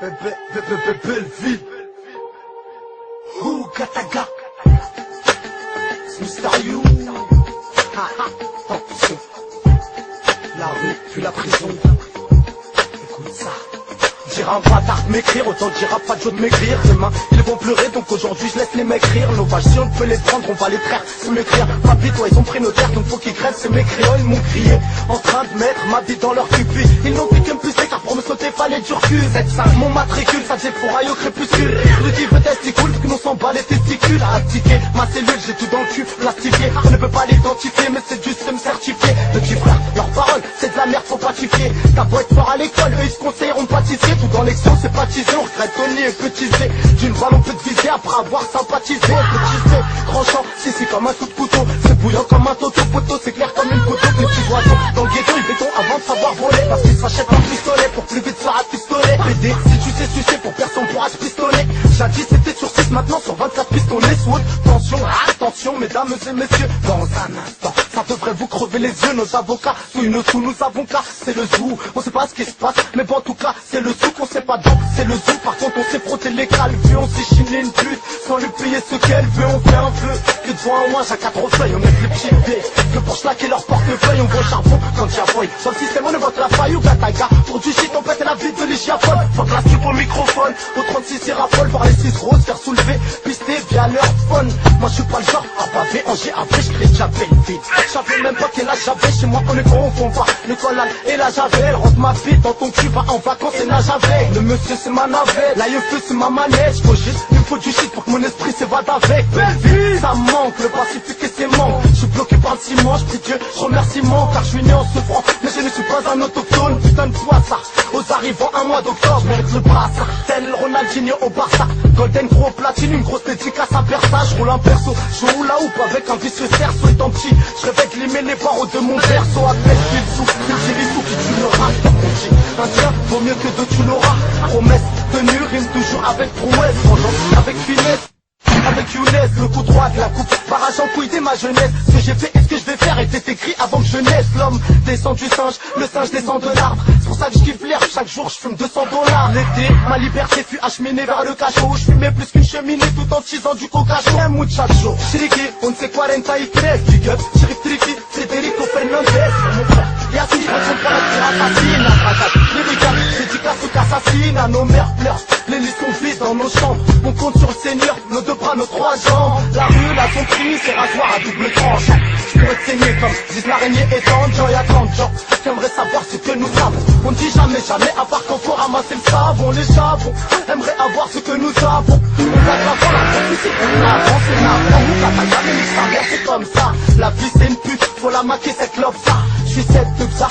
Belleville. Ouh, Kataga. C'est Mr. You. Attention. La rue, puis la prison. Écoute ça. Dira un bâtard de m'écrire, autant dira pas de joie de m'écrire. Demain, ils vont pleurer, donc aujourd'hui je laisse les m'écrire. Nos vaches, si on peut les prendre, on va les traire. Se m'écrire, papy, toi, ils ont pris nos terres, donc faut qu'ils crèvent. Ces mécréants, ils m'ont crié, en train de mettre ma vie dans leur cupid. Ils n'ont plus qu'à me pucer, car pour me sauter, fallait du recul. 7-5, mon matricule, ça faisait fourraille au crépuscule. Le type testicule, que l'on s'en bat les testicules. À tiquer, ma cellule, j'ai tout dans le cul, plastifié. On ne peut pas l'identifier, mais c'est juste me certifier. Le petit frère, leurs paroles, c'est de la merde, faut ratifier. T'as beau être fort à l'école, eux ils se conseilleront de pâtissier. Tout dans l'excellence, c'est baptisé, on regrette Tony et Petitcé. D'une balle on peut te viser après avoir sympathisé. Petitcé, tranchant, si comme un coup de couteau. C'est bouillant comme un toto poteau, c'est clair comme une couteau. Les petits oiseaux dans le ghetto, ils béton avant de savoir voler. Parce qu'ils s'achètent un pistolet pour plus vite se faire un pistolet. PD, si tu sais sucer pour personne pourra se pistoler. Jadis c'était sur 6, maintenant sur 24 pistolets. Sous haute tension, attention mesdames et messieurs. Dans un instant, ça devrait vous crever les yeux. Nos avocats, sous une sous nous avons qu'à. C'est le zoo, on sait pas ce qui se passe. Mais bon en tout cas, c'est le zoo qu'on sait pas donc c'est le zoo. Par contre on s'est frotté les cales, vu on s'est chiné une pute. Sans lui payer ce qu'elle veut, on fait un peu. Que devant un moins, j'ai 4 feuilles, on met les petits dés. Que pour slacker leur portefeuille, on voit au charbon quand il y a feuille. Sur le système on évoque la faille ou Kataga. Pour du shit on pète la vie de l'échiaphone. Faut que la soupe au microphone. Au 36 il raffole, voir les 6 roses faire soulever. Pisté via leur phone. Moi je suis pas le genre à baver en GAV, je crée déjà vite. J'avais même pas quel âge j'avais, chez moi on ne confond pas. Le collal et la javel, rentre ma vie dans ton cul, va en vacances et nage avec. Le monsieur c'est ma navette, la feu c'est ma manette. Faut juste, il me faut du shit pour que mon esprit s'évade avec. Belleville, ça manque, le pacifique et ses manques. Je suis bloqué par le ciment, je prie Dieu, je remercie mon car je suis né en souffrant. Mais je ne suis pas un autochtone, putain de toi ça. Aux arrivants un mois d'octobre, mérite le brassard. Tel Ronaldinho au Barça. Golden gros platine, une grosse dédicace à Versailles. Je roule un perso, je roule la houppe avec un vicieux cerceau étant petit. Je rêvais de limer les barreaux de mon berceau. À peine qu'il souffle, c'est les sous qui tu le rates. Un tien vaut mieux que deux, tu l'auras. Promesse tenue, rime toujours avec prouesse. Vengeance avec finesse. Avec Younes, le coup droit de la coupe, barrage en couille dès ma jeunesse. Ce que j'ai fait et ce que je vais faire était écrit avant que je naisse. L'homme descend du singe, le singe descend de l'arbre. C'est pour ça que je kiffe l'herbe, chaque jour je fume $200. L'été, ma liberté fut acheminée vers le cachot. Je fumais plus qu'une cheminée tout en tisant du coca chaud. Un mood chaque jour, Chiriqui, on ne sait 43, big up, Chiriq Triqui, Federico Fernandez. Mon frère, y'a tout, on se prend la tire assassine. La tracasse, les ricains, dédicace ou qu'assassine. À nos mères pleurent, les lits sont vides dans nos chambres. On compte sur le Seigneur, nos deux bras, nos 3 jambes. La rue, là, son prix, c'est rasoir à double tranche. Je pourrais te saigner comme disent l'araignée étendue. Il y a 30 gens qui aimeraient savoir ce que nous savons. On dit jamais, jamais, à part quand faut ramasser le savon. Les chavons aimeraient avoir ce que nous avons. On va avant la prophétie, on avance, on avance. T'as jamais mis sa mère, c'est comme ça. La vie c'est une pute, faut la maquer cette lobe ça. Je suis cette de ça,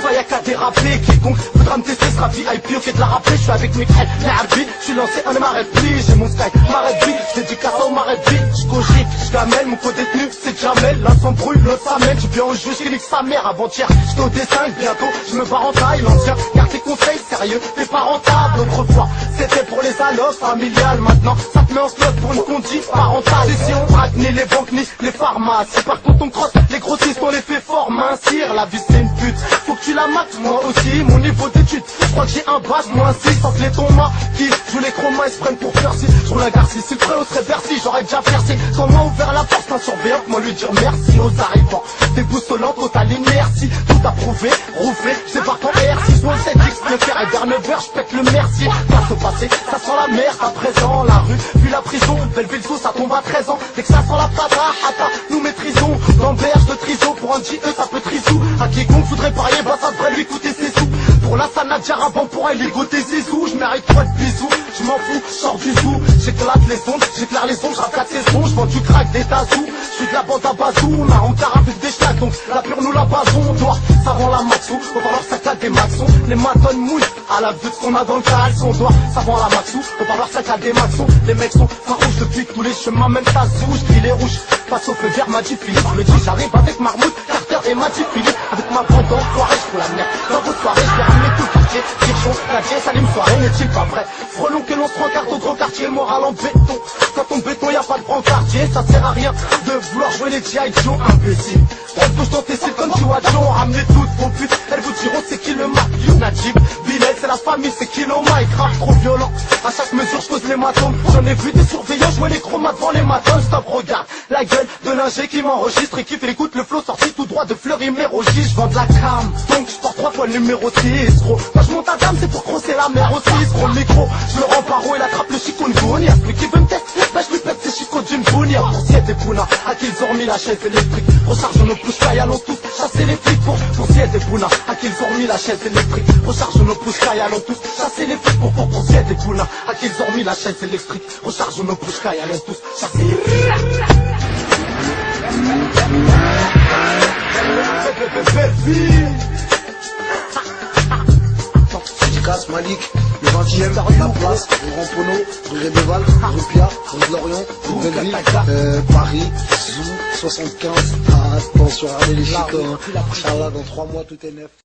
pas y'a qu'à déraper. Quiconque voudra me tester sera VIP au fait de la rapper. Je suis avec mes crêtes, l'arbitre, je suis lancé, on ne m'arrête plus. J'ai mon sky, m'arrête vite, dédicace au m'arrête vite. J'cogite, j'gamelle, mon co-détenu c'est Jamel. L'un s'en brûle, l'autre s'amène. Tu viens au juge, je nique sa mère avant-hier. J'étais au dessin, bientôt je me barre en taille. L'ancien, garde tes conseils sérieux, t'es pas rentable. Autrefois, c'était pour les allocs familiales. Maintenant, ça te met en slot pour une conduite parentale. Et si on braque ni les banques ni les pharmacies. Par contre on crosse, les grossistes on les fait fort mincir. La vie c'est une pute, faut que tu la mates, moi aussi. Mon niveau d'études, je crois que j'ai un bac, moins 6. Sans que les tombas qui jouent les chromas, ils se prennent pour Percy. Je roule un garci, si le frérot serait Bercy, j'aurais déjà percé. Quand moi ouvert la porte, un surveillant, moi lui dire merci aux arrivants. Déboussolant, total inertie, tout approuvé, rouffé, je débarque en R6. Moi le 7X, le fer et vers 9h, je pète le merci. Face au passé, ça sent la merde, à présent, la rue, puis la prison. Belleville sous, ça tombe à 13 ans. Dès que ça sent la pata, hata, nous maîtrisons. L'amberge de triso, pour un JE, ça peut trisou. À quiconque voudrait parier, bah ça devrait lui coûter ses sous. Pour la Sanadja avant pour elle ligoter ses sous. Je mérite pas de bisous, je m'en fous, je sors du zoo. J'éclate les ondes, j'éclaire les ondes, je rappe 4 saisons. Je vends du crack, des tazous. Je suis de la bande à bazou, on a encore avec des schlacs. Donc la pure nous la basons, on doit, ça rend la maxou. On va leur saccade des maxons, les matons mouillent. À la vue de ce qu'on a dans le caleçon, on doit, ça rend la maxou. On va leur saccade des maxons, les mecs sont farouches depuis que tous les chemins mènent à Zou. Je les rouges, passe au feu vert, m'a dit Philippe. Je me dis j'arrive avec Marmout, Carter et Madi Philippe. Avec ma bande d'enfoirés, je fous la merde. Dans vos soirées, je vais ramener tout le quartier. Kirchon, Nadier, Salim, soirée, n'est-il pas vrai? Frelon que l'on se rencarte au gros quartier, moral en béton. Quand on béton, y a pas de brancardier, ça sert à rien de vouloir jouer les G.I. Joe, imbécile. On touche dans tes cils comme Joe, ramenez toutes vos putes, elles vous diront c'est qui le Mac, Najib, Bilal, c'est la famille, c'est qui le Mike, rap trop violent. À chaque mesure je cause l'hématome. J'en ai vu des surveillants jouer les chromas devant les matins. Stop, regarde la gueule de l'ingé qui m'enregistre et qui fait écoute le flow sorti tout droit de Fleury-Mérogis. Je vends de la cam, donc je porte 3 fois le numéro 6 gros. Quand je monte à dame c'est pour crosser la mer aussi. Gros le micro, je le rends paro, il attrape le chikungunya. Celui qui veut me tester, bah je lui pète ses chicots d'une bounia. Pour Sied et Puna, à qui ils ont remis la chaise électrique. Recharge nos pouces, allons tous chasser les flics. Pour Sied et Puna, à qui ils ont remis la chaise électrique. Recharge nos pouces, allons tous chasser les flics. Pour Sied et Puna, à qui ils ont remis la chaise électrique. Recharge nos pouces, allons tous chasser les flics. Belle vie. Casse Malik, le 20ème, la place, rue Rampono, rue Rébeval, rue Pia, rue de Lorient, rue Belleville, Paris, Zou, 75. Attention, regardez les chicots, hein. Inch'Allah, dans 3 mois tout est neuf.